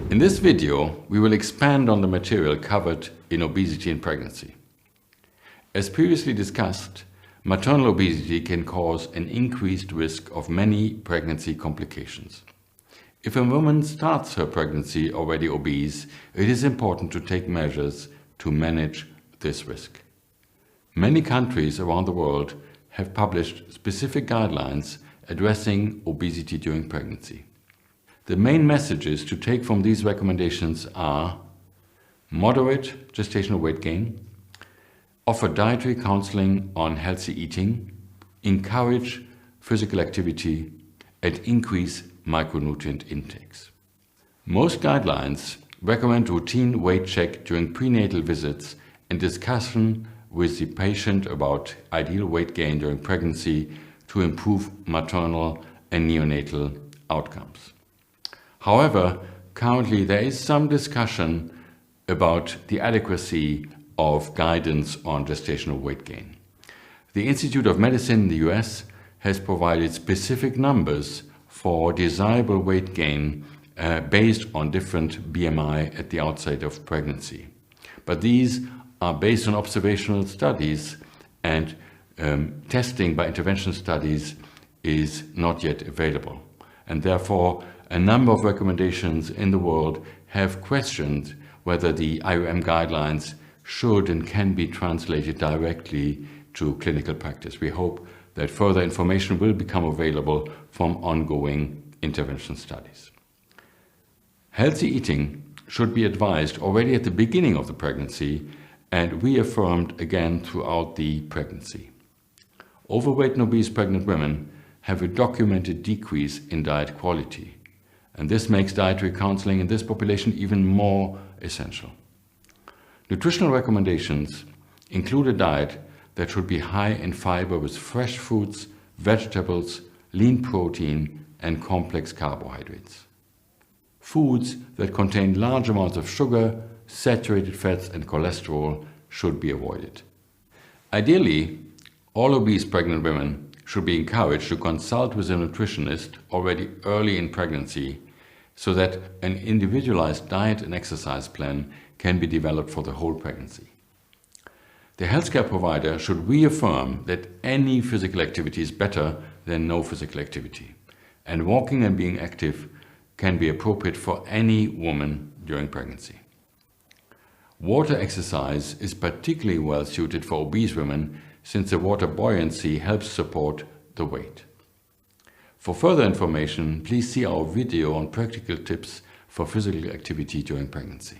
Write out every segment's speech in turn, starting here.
In this video, we will expand on the material covered in obesity in pregnancy. As previously discussed, maternal obesity can cause an increased risk of many pregnancy complications. If a woman starts her pregnancy already obese, it is important to take measures to manage this risk. Many countries around the world have published specific guidelines addressing obesity during pregnancy. The main messages to take from these recommendations are: moderate gestational weight gain, offer dietary counseling on healthy eating, encourage physical activity, and increase micronutrient intakes. Most guidelines recommend routine weight check during prenatal visits and discussion with the patient about ideal weight gain during pregnancy to improve maternal and neonatal outcomes. However, currently there is some discussion about the adequacy of guidance on gestational weight gain. The Institute of Medicine in the US has provided specific numbers for desirable weight gain based on different BMI at the outset of pregnancy. But these are based on observational studies, and testing by intervention studies is not yet available. And therefore, a number of recommendations in the world have questioned whether the IOM guidelines should and can be translated directly to clinical practice. We hope that further information will become available from ongoing intervention studies. Healthy eating should be advised already at the beginning of the pregnancy and reaffirmed again throughout the pregnancy. Overweight and obese pregnant women have a documented decrease in diet quality, and this makes dietary counseling in this population even more essential. Nutritional recommendations include a diet that should be high in fiber with fresh fruits, vegetables, lean protein, and complex carbohydrates. Foods that contain large amounts of sugar, saturated fats, and cholesterol should be avoided. Ideally, all obese pregnant women should be encouraged to consult with a nutritionist already early in pregnancy so that an individualized diet and exercise plan can be developed for the whole pregnancy. The healthcare provider should reaffirm that any physical activity is better than no physical activity, and walking and being active can be appropriate for any woman during pregnancy. Water exercise is particularly well suited for obese women since the water buoyancy helps support the weight. For further information, please see our video on practical tips for physical activity during pregnancy.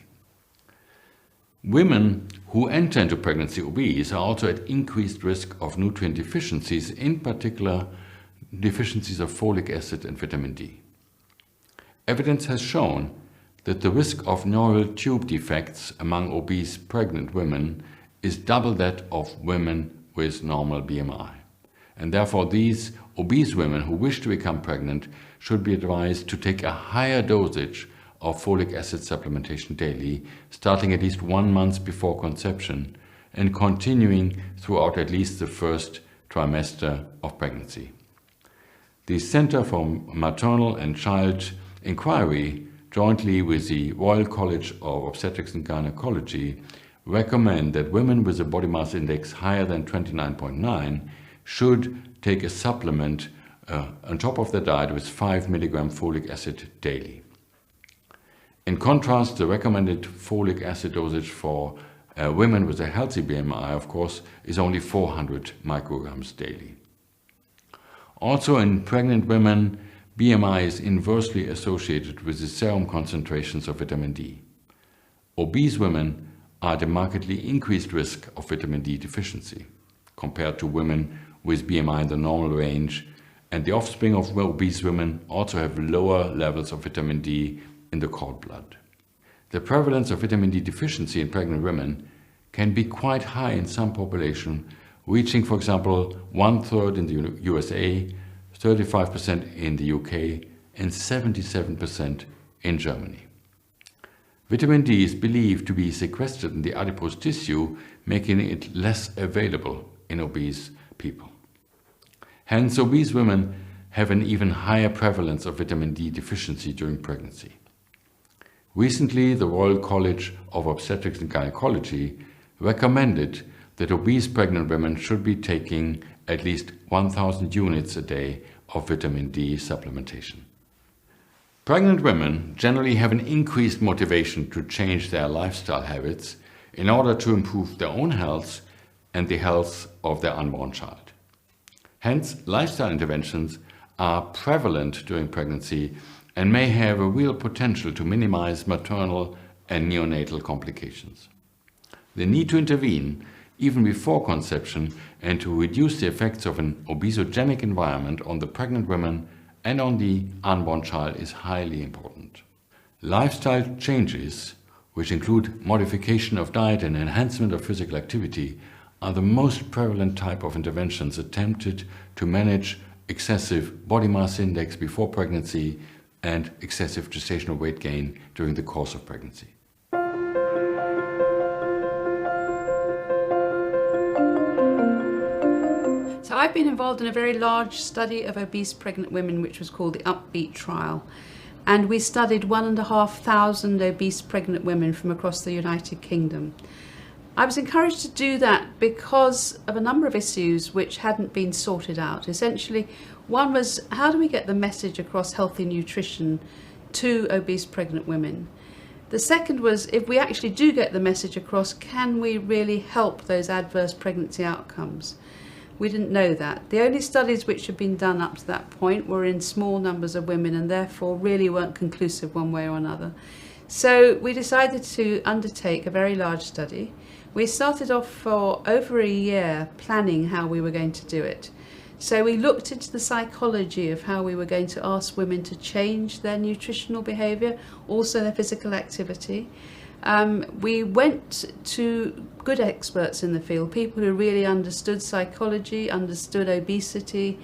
Women who enter into pregnancy obese are also at increased risk of nutrient deficiencies, in particular deficiencies of folic acid and vitamin D. Evidence has shown that the risk of neural tube defects among obese pregnant women is double that of women with normal BMI. And therefore these obese women who wish to become pregnant should be advised to take a higher dosage of folic acid supplementation daily, starting at least 1 month before conception and continuing throughout at least the first trimester of pregnancy. The Center for Maternal and Child Inquiry, jointly with the Royal College of Obstetrics and Gynecology, recommend that women with a body mass index higher than 29.9 should take a supplement on top of their diet with 5 mg folic acid daily. In contrast, the recommended folic acid dosage for women with a healthy BMI, of course, is only 400 micrograms daily. Also, in pregnant women, BMI is inversely associated with the serum concentrations of vitamin D. Obese women are at a markedly increased risk of vitamin D deficiency compared to women with BMI in the normal range, and the offspring of obese women also have lower levels of vitamin D in the cord blood. The prevalence of vitamin D deficiency in pregnant women can be quite high in some population, reaching, for example, 1/3 in the USA, 35% in the UK, and 77% in Germany. Vitamin D is believed to be sequestered in the adipose tissue, making it less available in obese people. Hence, obese women have an even higher prevalence of vitamin D deficiency during pregnancy. Recently, the Royal College of Obstetrics and Gynecology recommended that obese pregnant women should be taking at least 1,000 units a day of vitamin D supplementation. Pregnant women generally have an increased motivation to change their lifestyle habits in order to improve their own health and the health of their unborn child. Hence, lifestyle interventions are prevalent during pregnancy and may have a real potential to minimize maternal and neonatal complications. The need to intervene even before conception and to reduce the effects of an obesogenic environment on the pregnant woman and on the unborn child is highly important. Lifestyle changes, which include modification of diet and enhancement of physical activity, are the most prevalent type of interventions attempted to manage excessive body mass index before pregnancy and excessive gestational weight gain during the course of pregnancy. So I've been involved in a very large study of obese pregnant women, which was called the Upbeat trial. And we studied 1,500 obese pregnant women from across the United Kingdom. I was encouraged to do that because of a number of issues which hadn't been sorted out. Essentially, one was, how do we get the message across healthy nutrition to obese pregnant women? The second was, if we actually do get the message across, can we really help those adverse pregnancy outcomes? We didn't know that. The only studies which had been done up to that point were in small numbers of women and therefore really weren't conclusive one way or another. So we decided to undertake a very large study. We started off for over a year planning how we were going to do it. So we looked into the psychology of how we were going to ask women to change their nutritional behaviour, also their physical activity. We went to good experts in the field, people who really understood psychology, understood obesity,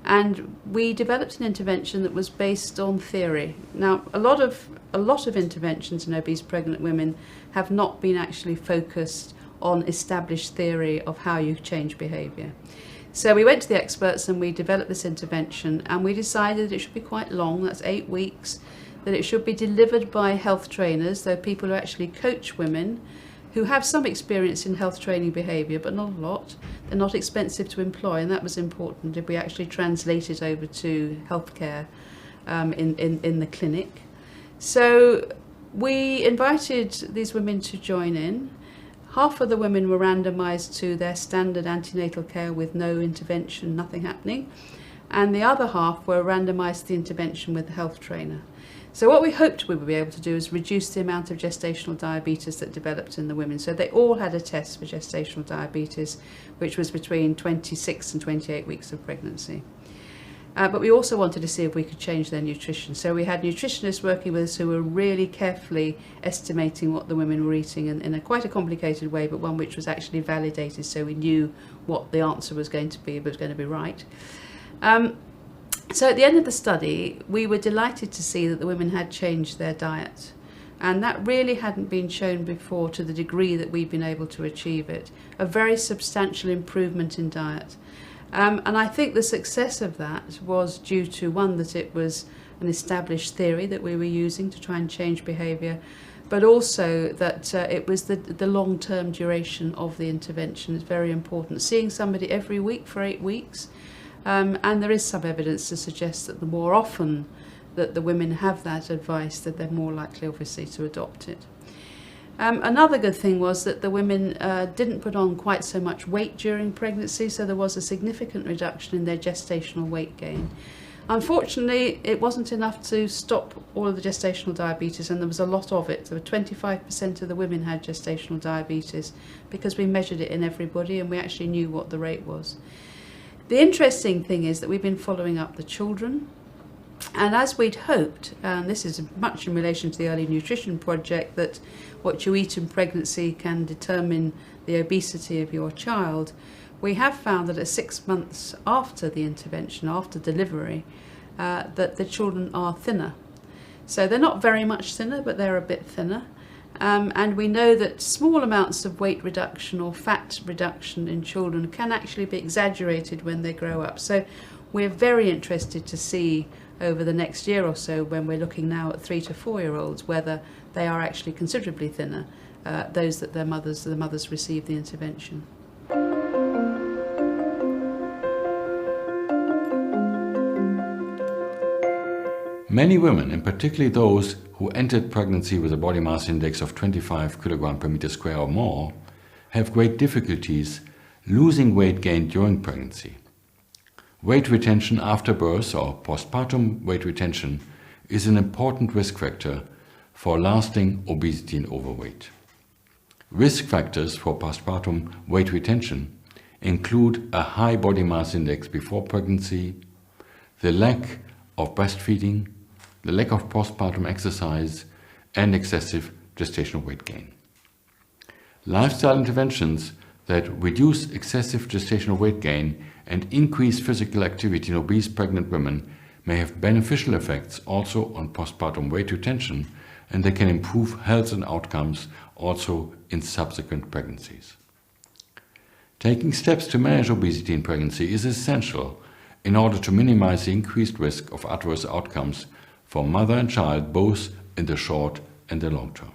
and we developed an intervention that was based on theory. Now, a lot of interventions in obese pregnant women have not been actually focused on established theory of how you change behaviour. So we went to the experts and we developed this intervention, and we decided it should be quite long, that's 8 weeks, that it should be delivered by health trainers, though people who actually coach women who have some experience in health training behaviour, but not a lot. They're not expensive to employ, and that was important if we actually translate it over to healthcare in the clinic. So we invited these women to join in. Half of the women were randomised to their standard antenatal care with no intervention, nothing happening, and the other half were randomised to the intervention with the health trainer. So what we hoped we would be able to do is reduce the amount of gestational diabetes that developed in the women. So they all had a test for gestational diabetes, which was between 26 and 28 weeks of pregnancy. But we also wanted to see if we could change their nutrition. So we had nutritionists working with us who were really carefully estimating what the women were eating in a quite a complicated way, but one which was actually validated, so we knew what the answer was going to be, if it was going to be right. So at the end of the study, we were delighted to see that the women had changed their diet. And that really hadn't been shown before to the degree that we've been able to achieve it. A very substantial improvement in diet. And I think the success of that was due to, one, that it was an established theory that we were using to try and change behaviour, but also that it was the long-term duration of the intervention is very important. Seeing somebody every week for 8 weeks, and there is some evidence to suggest that the more often that the women have that advice, that they're more likely, obviously, to adopt it. Another good thing was that the women didn't put on quite so much weight during pregnancy, so there was a significant reduction in their gestational weight gain. Unfortunately, it wasn't enough to stop all of the gestational diabetes, and there was a lot of it. So 25% of the women had gestational diabetes because we measured it in everybody and we actually knew what the rate was. The interesting thing is that we've been following up the children, and as we'd hoped, and this is much in relation to the Early Nutrition Project, that what you eat in pregnancy can determine the obesity of your child, we have found that at 6 months after the intervention, after delivery, that the children are thinner. So they're not very much thinner, but they're a bit thinner. And we know that small amounts of weight reduction or fat reduction in children can actually be exaggerated when they grow up. So we're very interested to see over the next year or so, when we're looking now at 3 to 4 year olds, whether they are actually considerably thinner, those that the mothers receive the intervention. Many women, and particularly those who entered pregnancy with a body mass index of 25 kg per meter square or more, have great difficulties losing weight gained during pregnancy. Weight retention after birth, or postpartum weight retention, is an important risk factor for lasting obesity and overweight. Risk factors for postpartum weight retention include a high body mass index before pregnancy, the lack of breastfeeding, the lack of postpartum exercise, and excessive gestational weight gain. Lifestyle interventions that reduce excessive gestational weight gain and increase physical activity in obese pregnant women may have beneficial effects also on postpartum weight retention, and they can improve health and outcomes also in subsequent pregnancies. Taking steps to manage obesity in pregnancy is essential in order to minimize the increased risk of adverse outcomes for mother and child, both in the short and the long term.